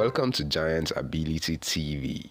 Welcome to Giant Ability TV.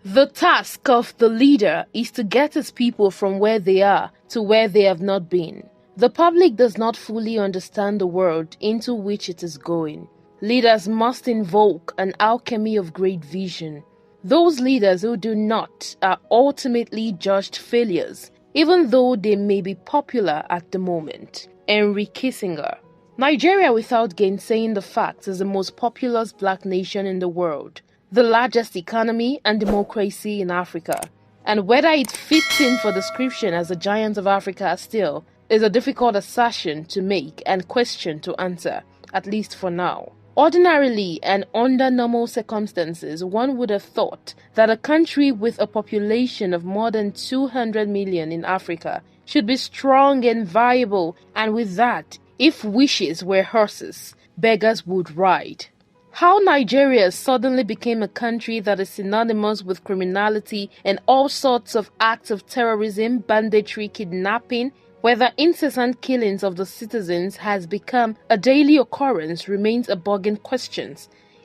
The task of the leader is to get his people from where they are to where they have not been. The public does not fully understand the world into which it is going. Leaders must invoke an alchemy of great vision. Those leaders who do not are ultimately judged failures, even though they may be popular at the moment. Henry Kissinger. Nigeria, without gainsaying the facts, is the most populous black nation in the world, the largest economy and democracy in Africa. And whether it fits in for description as a giant of Africa still is a difficult assertion to make and question to answer, at least for now. Ordinarily and under normal circumstances, one would have thought that a country with a population of more than 200 million in Africa should be strong and viable, and with that, if wishes were horses, beggars would ride. How Nigeria suddenly became a country that is synonymous with criminality and all sorts of acts of terrorism, banditry, kidnapping, whether incessant killings of the citizens has become a daily occurrence remains a bugging question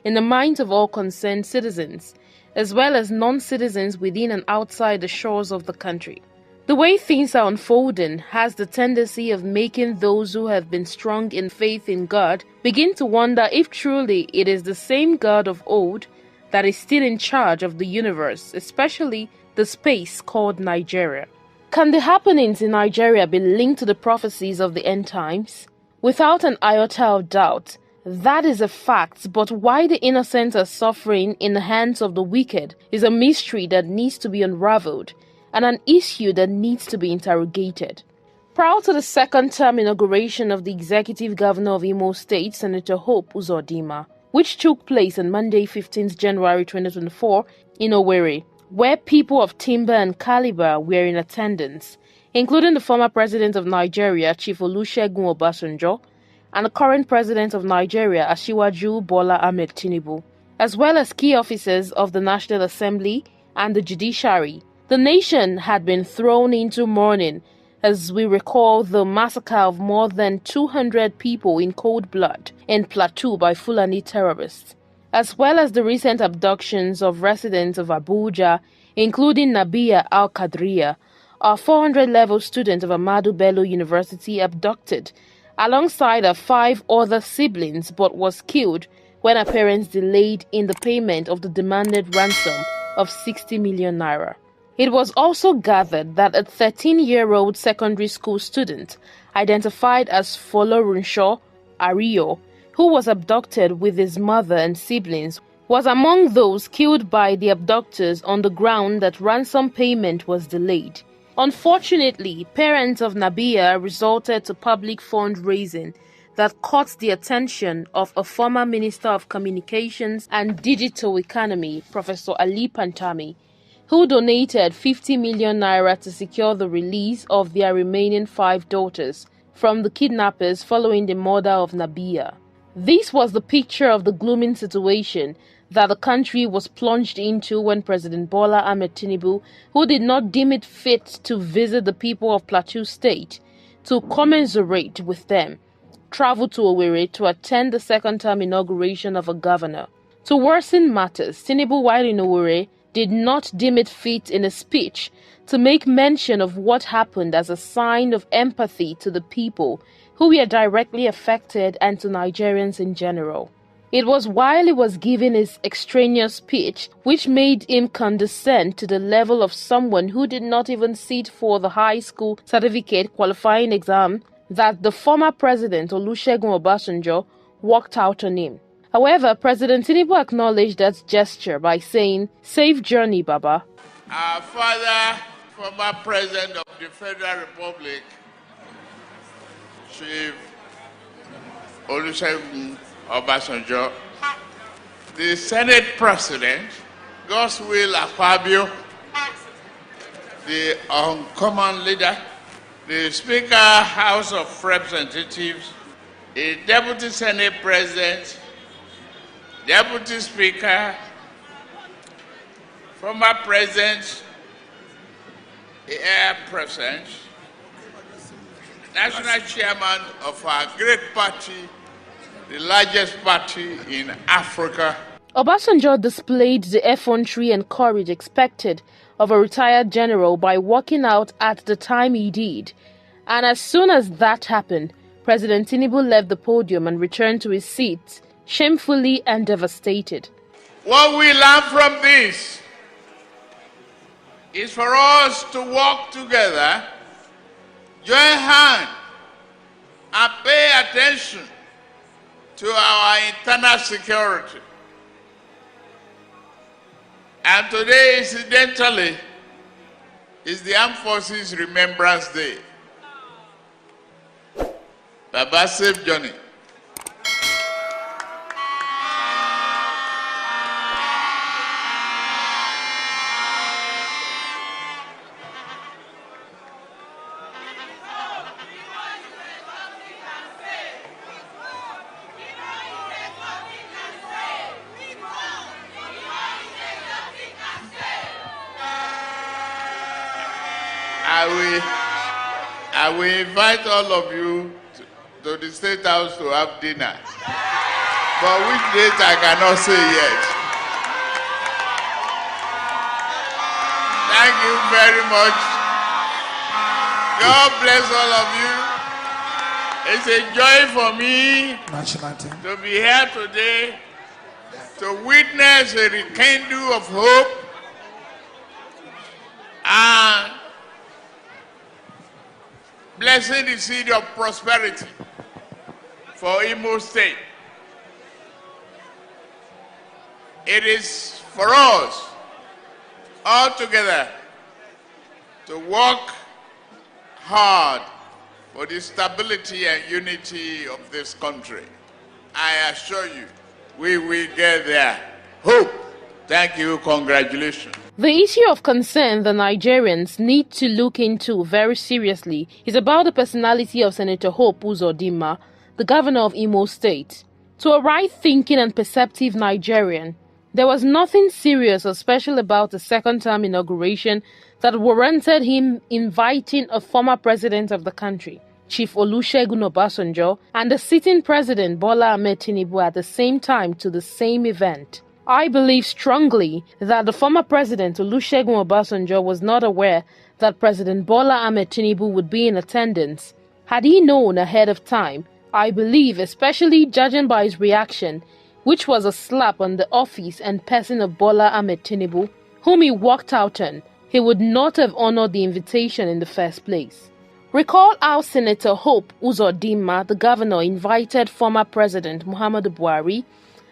in the minds of all concerned citizens, as well as non-citizens within and outside the shores of the country. The way things are unfolding has the tendency of making those who have been strong in faith in God begin to wonder if truly it is the same God of old that is still in charge of the universe, especially the space called Nigeria. Can the happenings in Nigeria be linked to the prophecies of the end times? Without an iota of doubt, that is a fact, but why the innocent are suffering in the hands of the wicked is a mystery that needs to be unraveled, and an issue that needs to be interrogated. Prior to the second-term inauguration of the executive governor of Imo State, Senator Hope Uzodinma, which took place on Monday, 15th January 2024 in Owerri, where people of timber and caliber were in attendance, including the former president of Nigeria, Chief Olusegun Obasanjo, and the current president of Nigeria, Asiwaju Bola Ahmed Tinubu, as well as key officers of the National Assembly and the judiciary. The nation had been thrown into mourning as we recall the massacre of more than 200 people in cold blood in Plateau by Fulani terrorists, as well as the recent abductions of residents of Abuja, including Nabia Al-Qadriya, a 400-level student of Ahmadu Bello University abducted, alongside her 5 other siblings, but was killed when her parents delayed in the payment of the demanded ransom of 60 million naira. It was also gathered that a 13-year-old secondary school student, identified as Folorunsho Ario, who was abducted with his mother and siblings, was among those killed by the abductors on the ground that ransom payment was delayed. Unfortunately, parents of Nabia resorted to public fundraising that caught the attention of a former Minister of Communications and Digital Economy, Professor Ali Pantami, who donated 50 million naira to secure the release of their remaining 5 daughters from the kidnappers following the murder of Nabia. This was the picture of the glooming situation that the country was plunged into when President Bola Ahmed Tinubu, who did not deem it fit to visit the people of Plateau State to commiserate with them, traveled to Owerri to attend the second-term inauguration of a governor. To worsen matters, Tinubu, while in Owerri, did not deem it fit in a speech to make mention of what happened as a sign of empathy to the people who were directly affected and to Nigerians in general. It was while he was giving his extraneous speech which made him condescend to the level of someone who did not even sit for the high school certificate qualifying exam that the former president Olusegun Obasanjo walked out on him. However, President Tinubu acknowledged that gesture by saying, "Safe journey, Baba." Our father, former president of the Federal Republic, Chief Olusegun Obasanjo, the Senate President, Godswill Akpabio, the uncommon leader, the Speaker, House of Representatives, the Deputy Senate President, Deputy Speaker, former President, Air President, National Chairman of our great party, the largest party in Africa. Obasanjo displayed the effrontery and courage expected of a retired general by walking out at the time he did. And as soon as that happened, President Tinubu left the podium and returned to his seat, shamefully and devastated. What we learn from this is for us to work together, join hands, and pay attention to our internal security. And today, incidentally, is the Armed Forces Remembrance Day. Baba, safe journey. I will invite all of you to the State House to have dinner. But which date I cannot say yet. Thank you very much. God bless all of you. It's a joy for me to be here today to witness a rekindle of hope and blessing the seed of prosperity for Imo State. It is for us all together to work hard for the stability and unity of this country. I assure you, we will get there. Hope. Thank you. Congratulations. The issue of concern the Nigerians need to look into very seriously is about the personality of Senator Hope Uzodinma, the governor of Imo State. To a right-thinking and perceptive Nigerian, there was nothing serious or special about the second-term inauguration that warranted him inviting a former president of the country, Chief Olusegun Obasanjo, and the sitting president Bola Ahmed Tinubu at the same time to the same event. I believe strongly that the former president Olusegun Obasanjo was not aware that President Bola Ahmed Tinubu would be in attendance. Had he known ahead of time, I believe, especially judging by his reaction, which was a slap on the office and person of Bola Ahmed Tinubu, whom he walked out on, he would not have honored the invitation in the first place. Recall how Senator Hope Uzodinma, the governor, invited former President Muhammadu Buhari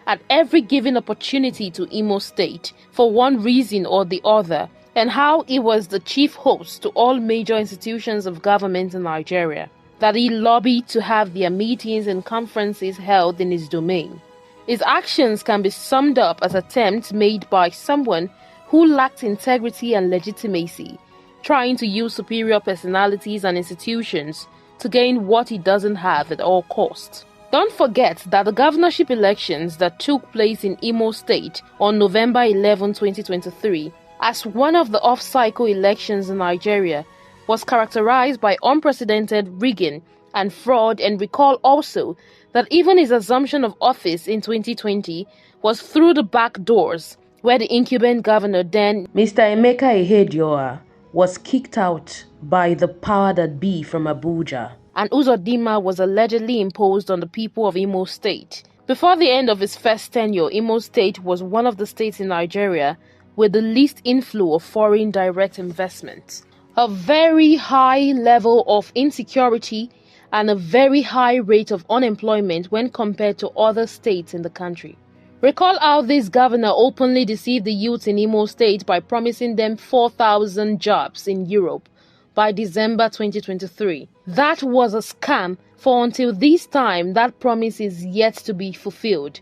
at every given opportunity to Imo State for one reason or the other, and how he was the chief host to all major institutions of government in Nigeria, that he lobbied to have their meetings and conferences held in his domain. His actions can be summed up as attempts made by someone who lacked integrity and legitimacy, trying to use superior personalities and institutions to gain what he doesn't have at all costs. Don't forget that the governorship elections that took place in Imo State on November 11, 2023, as one of the off-cycle elections in Nigeria, was characterized by unprecedented rigging and fraud, and recall also that even his assumption of office in 2020 was through the back doors, where the incumbent governor then, Mr. Emeka Ihedioha, was kicked out by the power that be from Abuja, and Uzodinma was allegedly imposed on the people of Imo State. Before the end of his first tenure, Imo State was one of the states in Nigeria with the least inflow of foreign direct investment, a very high level of insecurity, and a very high rate of unemployment when compared to other states in the country. Recall how this governor openly deceived the youth in Imo State by promising them 4,000 jobs in Europe by December 2023. That was a scam, for until this time that promise is yet to be fulfilled.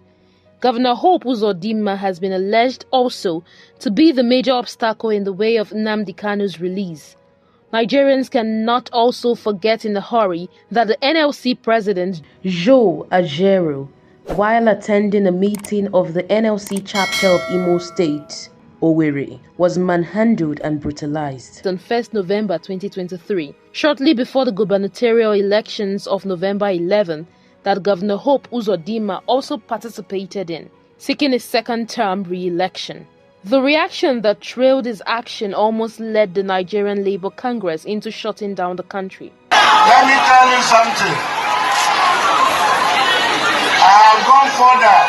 Governor Hope Uzodinma has been alleged also to be the major obstacle in the way of Nnamdi Kanu's release. Nigerians cannot also forget in a hurry that the NLC president Joe Ajaero, while attending a meeting of the NLC chapter of Imo State, Owerri, was manhandled and brutalized on 1st November 2023, shortly before the gubernatorial elections of November 11 that Governor Hope Uzodinma also participated in. seeking a second-term re-election. The reaction that trailed his action almost led the Nigerian Labour Congress into shutting down the country. Let me tell you something. I have gone further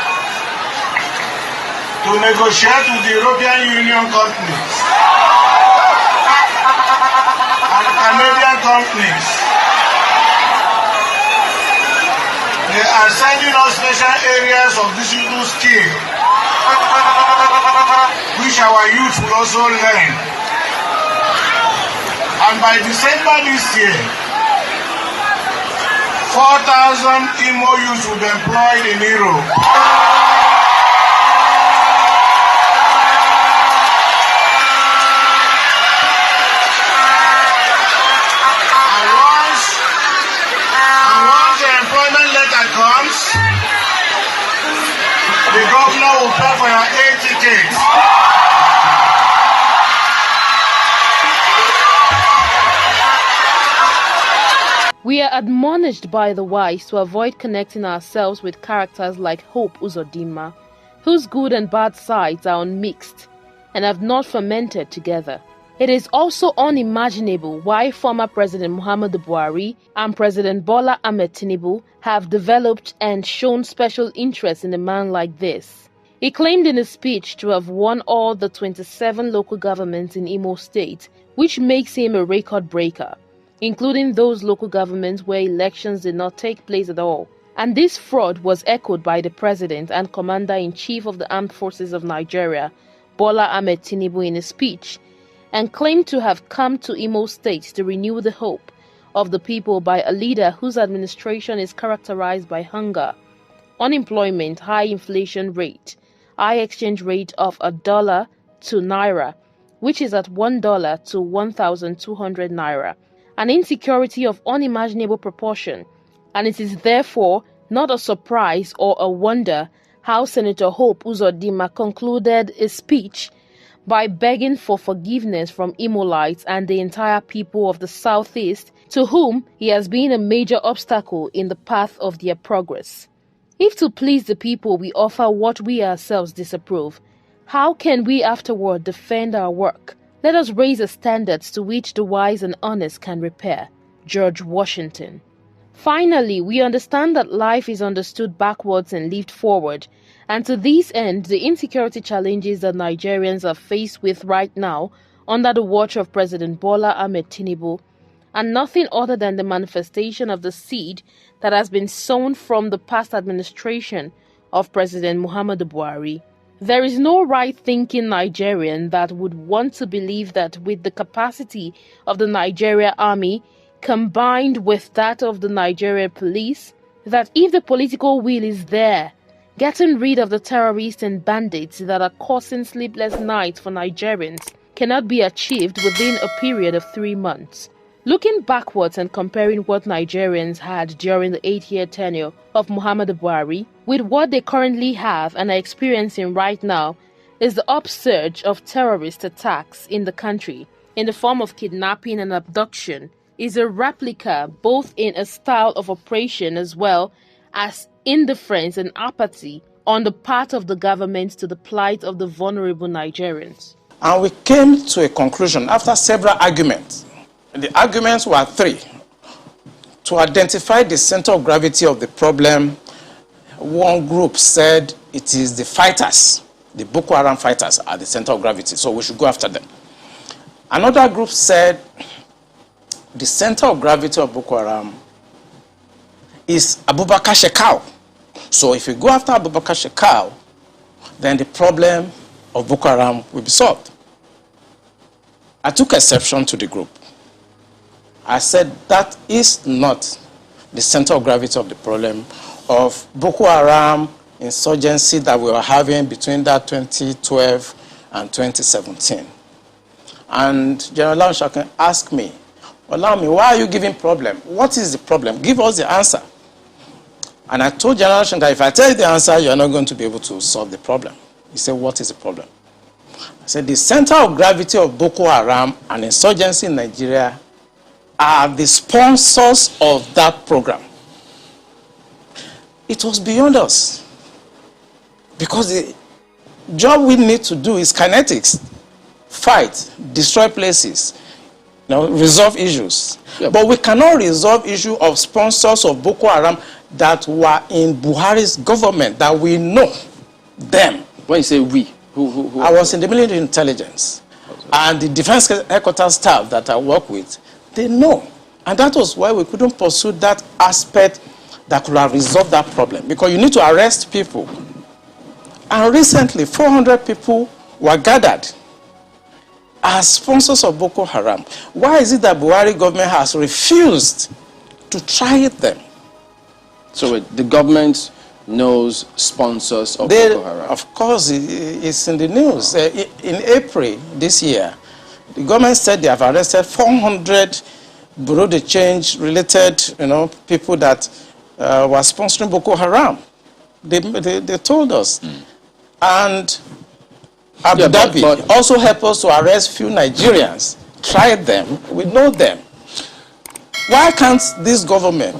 to negotiate with the European Union companies and Canadian companies. They are sending us special areas of digital skill, which our youth will also learn. And by December this year, 4,000 Imo youths will be employed in Europe. And once the employment letter comes, the governor will pay for your air tickets. We are admonished by the wise to avoid connecting ourselves with characters like Hope Uzodinma, whose good and bad sides are unmixed and have not fermented together. It is also unimaginable why former President Muhammadu Buhari and President Bola Ahmed Tinubu have developed and shown special interest in a man like this. He claimed in his speech to have won all the 27 local governments in Imo State, which makes him a record breaker, including those local governments where elections did not take place at all. And this fraud was echoed by the President and Commander-in-Chief of the Armed Forces of Nigeria, Bola Ahmed Tinubu, in his speech, and claimed to have come to Imo State to renew the hope of the people by a leader whose administration is characterized by hunger, unemployment, high inflation rate, high exchange rate of $1 to Naira, which is at $1 to 1,200 Naira, an insecurity of unimaginable proportion, and it is therefore not a surprise or a wonder how Senator Hope Uzodinma concluded his speech by begging for forgiveness from Imolites and the entire people of the Southeast, to whom he has been a major obstacle in the path of their progress. If to please the people we offer what we ourselves disapprove, how can we afterward defend our work? Let us raise the standards to which the wise and honest can repair. George Washington. Finally, we understand that life is understood backwards and lived forward, and to this end, the insecurity challenges that Nigerians are faced with right now under the watch of President Bola Ahmed Tinubu are nothing other than the manifestation of the seed that has been sown from the past administration of President Muhammadu Buhari. There is no right-thinking Nigerian that would want to believe that with the capacity of the Nigeria Army combined with that of the Nigerian police, that if the political will is there, getting rid of the terrorists and bandits that are causing sleepless nights for Nigerians cannot be achieved within a period of 3 months. Looking backwards and comparing what Nigerians had during the 8-year tenure of Muhammadu Buhari with what they currently have and are experiencing right now is the upsurge of terrorist attacks in the country in the form of kidnapping and abduction is a replica both in a style of operation as well as indifference and apathy on the part of the government to the plight of the vulnerable Nigerians. And we came to a conclusion after several arguments. The arguments were 3. To identify the center of gravity of the problem, one group said it is the fighters, the Boko Haram fighters are the center of gravity, so we should go after them. Another group said the center of gravity of Boko Haram is Abubakar Shekau. So if we go after Abubakar Shekau, then the problem of Boko Haram will be solved. I took exception to the group. I said that is not the center of gravity of the problem of Boko Haram insurgency that we were having between that 2012 and 2017. And General Lanshakin asked me, allow me, why are you giving problem? What is the problem? Give us the answer. And I told General Lanshakin that if I tell you the answer, you're not going to be able to solve the problem. He said, what is the problem? I said, the center of gravity of Boko Haram and insurgency in Nigeria are the sponsors of that program. It was beyond us. Because the job we need to do is kinetics. Fight, destroy places, resolve issues. Yeah. But we cannot resolve issue of sponsors of Boko Haram that were in Buhari's government, that we know them. When you say we, who I was in the military intelligence. And the defense headquarters staff that I work with, they know. And that was why we couldn't pursue that aspect that could have resolved that problem. Because you need to arrest people. And recently, 400 people were gathered as sponsors of Boko Haram. Why is it that Buhari government has refused to try them? So the government knows sponsors of Boko Haram? Of course, it's in the news. In April this year, the government said they have arrested 400 Bureau de Change related people that were sponsoring Boko Haram. They told us. And Abu Dhabi also helped us to arrest few Nigerians. Tried them. We know them. Why can't this government,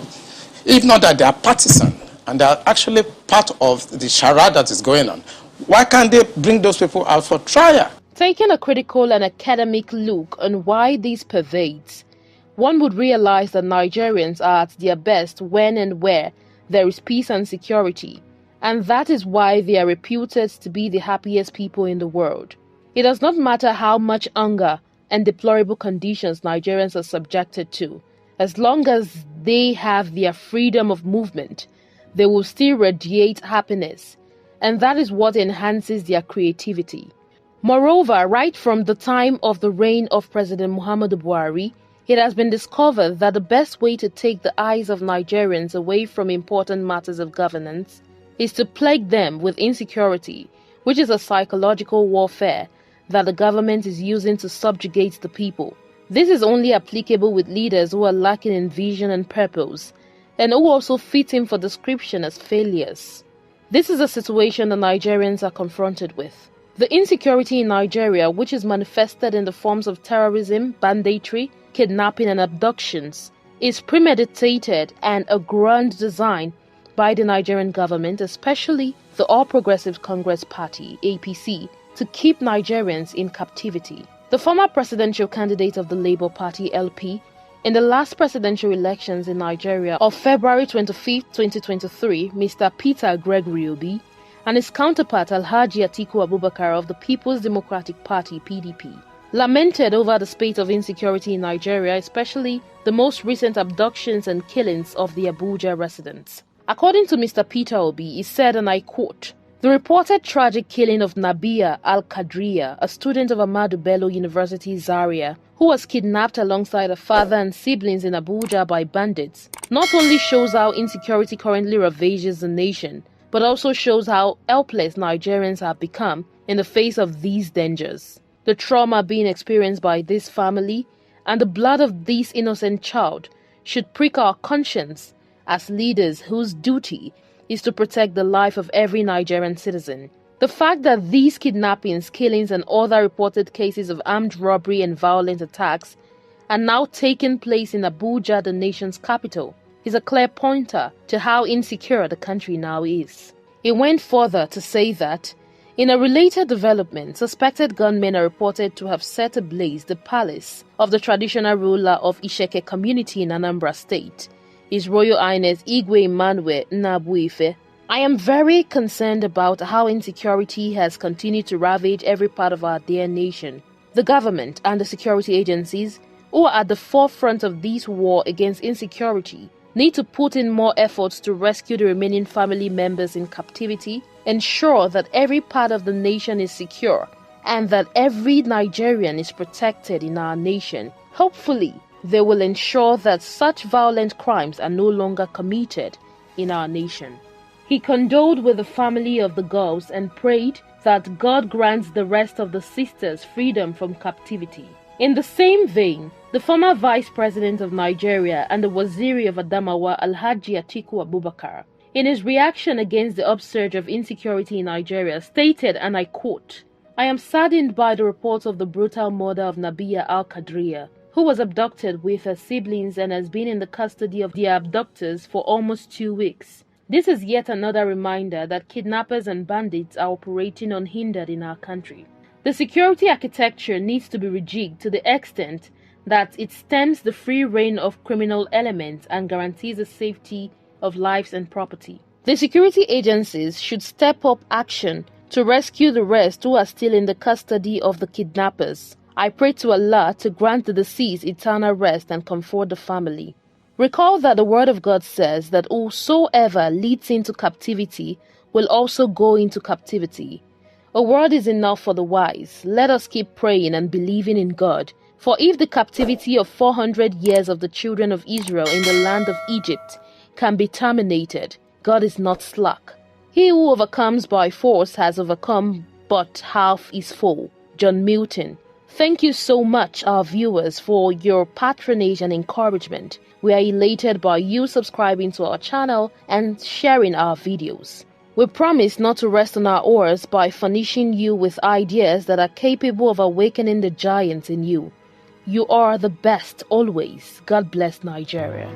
if not that they are partisan and they are actually part of the charade that is going on, why can't they bring those people out for trial? Taking a critical and academic look on why this pervades, one would realize that Nigerians are at their best when and where there is peace and security. And that is why they are reputed to be the happiest people in the world. It does not matter how much hunger and deplorable conditions Nigerians are subjected to. As long as they have their freedom of movement, they will still radiate happiness. And that is what enhances their creativity. Moreover, right from the time of the reign of President Muhammadu Buhari, it has been discovered that the best way to take the eyes of Nigerians away from important matters of governance is to plague them with insecurity, which is a psychological warfare that the government is using to subjugate the people. This is only applicable with leaders who are lacking in vision and purpose, and who also fit in for description as failures. This is a situation the Nigerians are confronted with. The insecurity in Nigeria, which is manifested in the forms of terrorism, banditry, kidnapping and abductions, is premeditated and a grand design by the Nigerian government, especially the All Progressives Congress Party, APC, to keep Nigerians in captivity. The former presidential candidate of the Labour Party, LP, in the last presidential elections in Nigeria of February 25, 2023, Mr. Peter Gregory Obi, and his counterpart Alhaji Atiku Abubakar of the People's Democratic Party, PDP, lamented over the spate of insecurity in Nigeria, especially the most recent abductions and killings of the Abuja residents. According to Mr. Peter Obi, he said, and I quote, "The reported tragic killing of Nabia Al-Qadriya, a student of Ahmadu Bello University, Zaria, who was kidnapped alongside her father and siblings in Abuja by bandits, not only shows how insecurity currently ravages the nation, but also shows how helpless Nigerians have become in the face of these dangers. The trauma being experienced by this family and the blood of this innocent child should prick our conscience as leaders whose duty is to protect the life of every Nigerian citizen. The fact that these kidnappings, killings and other reported cases of armed robbery and violent attacks are now taking place in Abuja, the nation's capital, is a clear pointer to how insecure the country now is." It went further to say that, in a related development, suspected gunmen are reported to have set ablaze the palace of the traditional ruler of Isheke community in Anambra State, His Royal Highness Igwe Emmanuel Nnabuife. I am very concerned about how insecurity has continued to ravage every part of our dear nation. The government and the security agencies, who are at the forefront of this war against insecurity, need to put in more efforts to rescue the remaining family members in captivity, ensure that every part of the nation is secure, and that every Nigerian is protected in our nation. Hopefully, they will ensure that such violent crimes are no longer committed in our nation. He condoled with the family of the girls and prayed that God grants the rest of the sisters freedom from captivity. In the same vein, the former Vice President of Nigeria and the Waziri of Adamawa, Alhaji Atiku Abubakar, in his reaction against the upsurge of insecurity in Nigeria, stated, and I quote, "I am saddened by the reports of the brutal murder of Nabia Al-Qadriya, who was abducted with her siblings and has been in the custody of their abductors for almost 2 weeks. This is yet another reminder that kidnappers and bandits are operating unhindered in our country. The security architecture needs to be rejigged to the extent that it stems the free reign of criminal elements and guarantees the safety of lives and property. The security agencies should step up action to rescue the rest who are still in the custody of the kidnappers. I pray to Allah to grant the deceased eternal rest and comfort the family. Recall that the Word of God says that whosoever leads into captivity will also go into captivity. A word is enough for the wise. Let us keep praying and believing in God. For if the captivity of 400 years of the children of Israel in the land of Egypt can be terminated, God is not slack. He who overcomes by force has overcome, but half is full. John Milton. Thank you so much, our viewers, for your patronage and encouragement. We are elated by you subscribing to our channel and sharing our videos. We promise not to rest on our oars by furnishing you with ideas that are capable of awakening the giants in you. You are the best always. God bless Nigeria.